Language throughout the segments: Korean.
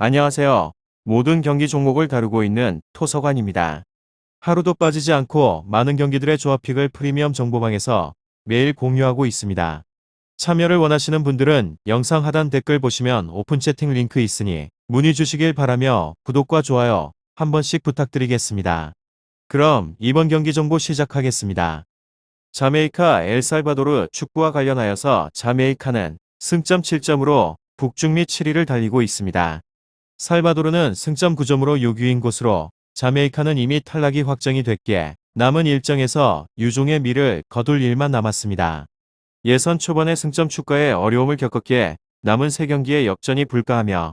안녕하세요. 모든 경기 종목을 다루고 있는 토서관입니다. 하루도 빠지지 않고 많은 경기들의 조합픽을 프리미엄 정보방에서 매일 공유하고 있습니다. 참여를 원하시는 분들은 영상 하단 댓글 보시면 오픈 채팅 링크 있으니 문의 주시길 바라며 구독과 좋아요 한 번씩 부탁드리겠습니다. 그럼 이번 경기 정보 시작하겠습니다. 자메이카 엘살바도르 축구와 관련하여서 자메이카는 승점 7점으로 북중미 7위를 달리고 있습니다. 살바도르는 승점 9점으로 6위인 곳으로 자메이카는 이미 탈락이 확정이 됐기에 남은 일정에서 유종의 미를 거둘 일만 남았습니다. 예선 초반에 승점 축가에 어려움을 겪었기에 남은 3경기의 역전이 불가하며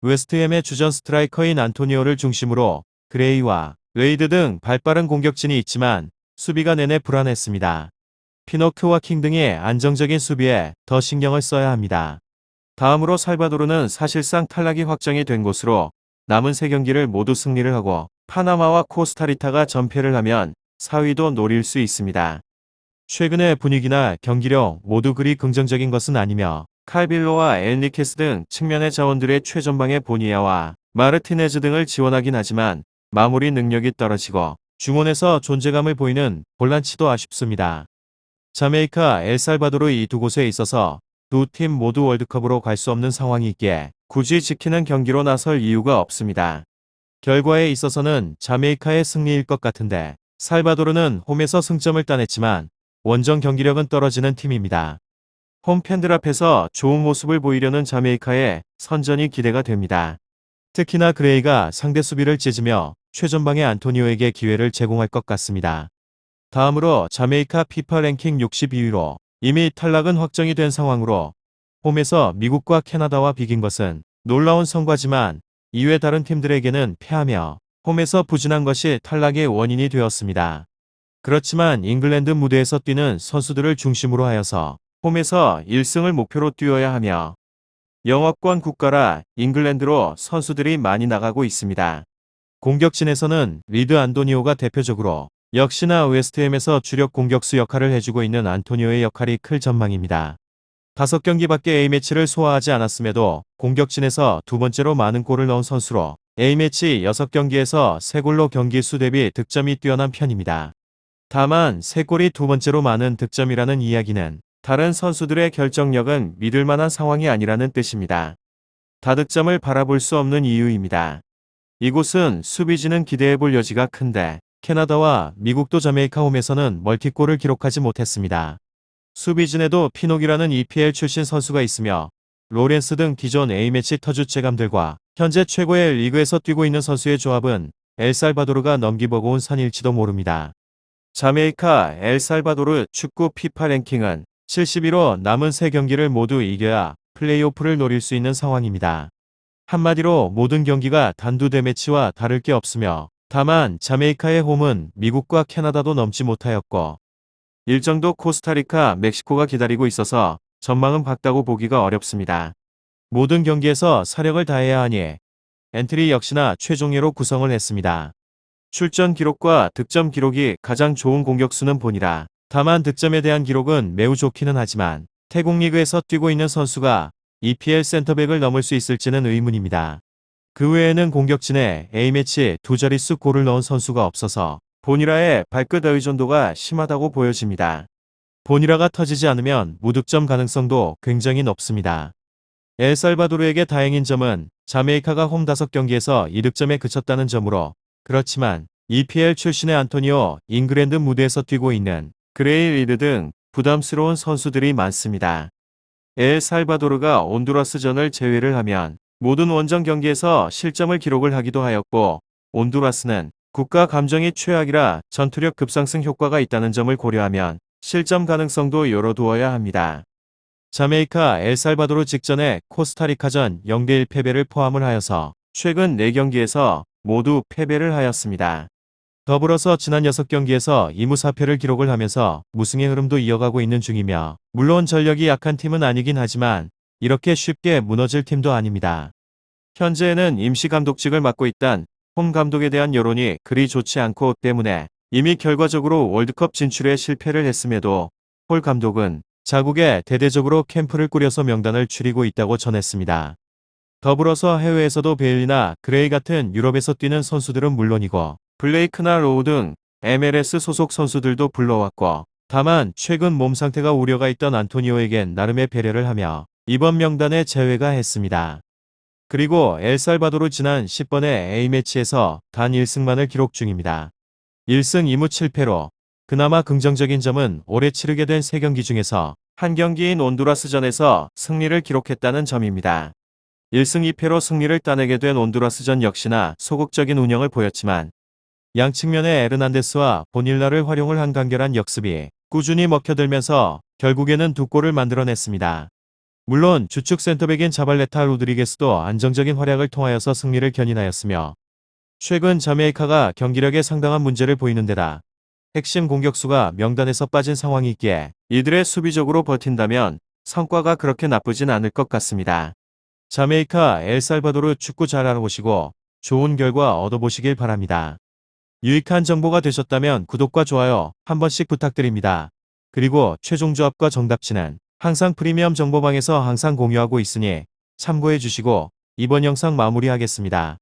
웨스트햄의 주전 스트라이커인 안토니오를 중심으로 그레이와 웨이드 등 발빠른 공격진이 있지만 수비가 내내 불안했습니다. 피노크와 킹 등의 안정적인 수비에 더 신경을 써야 합니다. 다음으로 살바도르는 사실상 탈락이 확정이 된 곳으로 남은 3경기를 모두 승리를 하고 파나마와 코스타리카가 전패를 하면 4위도 노릴 수 있습니다. 최근의 분위기나 경기력 모두 그리 긍정적인 것은 아니며 칼빌로와 엘니케스 등 측면의 자원들의 최전방의 보니아와 마르티네즈 등을 지원하긴 하지만 마무리 능력이 떨어지고 중원에서 존재감을 보이는 볼란치도 아쉽습니다. 자메이카, 엘살바도르 이 두 곳에 있어서 두 팀 모두 월드컵으로 갈 수 없는 상황이 있기에 굳이 지키는 경기로 나설 이유가 없습니다. 결과에 있어서는 자메이카의 승리일 것 같은데 살바도르는 홈에서 승점을 따냈지만 원정 경기력은 떨어지는 팀입니다. 홈 팬들 앞에서 좋은 모습을 보이려는 자메이카의 선전이 기대가 됩니다. 특히나 그레이가 상대 수비를 찢으며 최전방의 안토니오에게 기회를 제공할 것 같습니다. 다음으로 자메이카 피파 랭킹 62위로 이미 탈락은 확정이 된 상황으로 홈에서 미국과 캐나다와 비긴 것은 놀라운 성과지만 이외 다른 팀들에게는 패하며 홈에서 부진한 것이 탈락의 원인이 되었습니다. 그렇지만 잉글랜드 무대에서 뛰는 선수들을 중심으로 하여서 홈에서 1승을 목표로 뛰어야 하며 영어권 국가라 잉글랜드로 선수들이 많이 나가고 있습니다. 공격진에서는 리드 안토니오가 대표적으로 역시나 웨스트햄에서 주력 공격수 역할을 해주고 있는 안토니오의 역할이 클 전망입니다. 5경기밖에 A매치를 소화하지 않았음에도 공격진에서 두 번째로 많은 골을 넣은 선수로 A매치 6경기에서 3골로 경기수 대비 득점이 뛰어난 편입니다. 다만 3골이 두 번째로 많은 득점이라는 이야기는 다른 선수들의 결정력은 믿을 만한 상황이 아니라는 뜻입니다. 다득점을 바라볼 수 없는 이유입니다. 이곳은 수비진은 기대해볼 여지가 큰데 캐나다와 미국도 자메이카 홈에서는 멀티골을 기록하지 못했습니다. 수비진에도 피녹이라는 EPL 출신 선수가 있으며 로렌스 등 기존 A매치 터주 체감들과 현재 최고의 리그에서 뛰고 있는 선수의 조합은 엘살바도르가 넘기버거운 산일지도 모릅니다. 자메이카 엘살바도르 축구 피파 랭킹은 71로 남은 3경기를 모두 이겨야 플레이오프를 노릴 수 있는 상황입니다. 한마디로 모든 경기가 단두 대매치와 다를 게 없으며 다만 자메이카의 홈은 미국과 캐나다도 넘지 못하였고 일정도 코스타리카, 멕시코가 기다리고 있어서 전망은 밝다고 보기가 어렵습니다. 모든 경기에서 사력을 다해야 하니 엔트리 역시나 최종예로 구성을 했습니다. 출전 기록과 득점 기록이 가장 좋은 공격수는 본이라 다만 득점에 대한 기록은 매우 좋기는 하지만 태국 리그에서 뛰고 있는 선수가 EPL 센터백을 넘을 수 있을지는 의문입니다. 그 외에는 공격진에 A매치 두 자릿수 골을 넣은 선수가 없어서 보니라의 발끝 의존도가 심하다고 보여집니다. 보니라가 터지지 않으면 무득점 가능성도 굉장히 높습니다. 엘살바도르에게 다행인 점은 자메이카가 홈 5경기에서 2득점에 그쳤다는 점으로 그렇지만 EPL 출신의 안토니오, 잉글랜드 무대에서 뛰고 있는 그레이 리드 등 부담스러운 선수들이 많습니다. 엘살바도르가 온두라스전을 제외를 하면 모든 원정 경기에서 실점을 기록을 하기도 하였고 온두라스는 국가 감정이 최악이라 전투력 급상승 효과가 있다는 점을 고려하면 실점 가능성도 열어두어야 합니다. 자메이카 엘살바도르 직전에 코스타리카전 0대1 패배를 포함을 하여서 최근 4경기에서 모두 패배를 하였습니다. 더불어서 지난 6경기에서 2무4패를 기록을 하면서 무승의 흐름도 이어가고 있는 중이며 물론 전력이 약한 팀은 아니긴 하지만 이렇게 쉽게 무너질 팀도 아닙니다. 현재는 임시 감독직을 맡고 있단 홈 감독에 대한 여론이 그리 좋지 않고 때문에 이미 결과적으로 월드컵 진출에 실패를 했음에도 홀 감독은 자국에 대대적으로 캠프를 꾸려서 명단을 추리고 있다고 전했습니다. 더불어서 해외에서도 베일이나 그레이 같은 유럽에서 뛰는 선수들은 물론이고 블레이크나 로우 등 MLS 소속 선수들도 불러왔고, 다만 최근 몸 상태가 우려가 있던 안토니오에겐 나름의 배려를 하며 이번 명단에 제외가 했습니다. 그리고 엘살바도르 지난 10번의 A매치에서 단 1승만을 기록 중입니다. 1승 2무 7패로 그나마 긍정적인 점은 올해 치르게 된 3경기 중에서 한 경기인 온두라스전에서 승리를 기록했다는 점입니다. 1승 2패로 승리를 따내게 된 온두라스전 역시나 소극적인 운영을 보였지만 양 측면의 에르난데스와 보닐라를 활용을 한 간결한 역습이 꾸준히 먹혀들면서 결국에는 2골을 만들어냈습니다. 물론 주축 센터백인 자발레타 로드리게스도 안정적인 활약을 통하여서 승리를 견인하였으며, 최근 자메이카가 경기력에 상당한 문제를 보이는 데다 핵심 공격수가 명단에서 빠진 상황이 있기에 이들의 수비적으로 버틴다면 성과가 그렇게 나쁘진 않을 것 같습니다. 자메이카, 엘살바도르 축구 잘 알아보시고 좋은 결과 얻어보시길 바랍니다. 유익한 정보가 되셨다면 구독과 좋아요 한 번씩 부탁드립니다. 그리고 최종 조합과 정답치는 항상 프리미엄 정보방에서 항상 공유하고 있으니 참고해 주시고 이번 영상 마무리하겠습니다.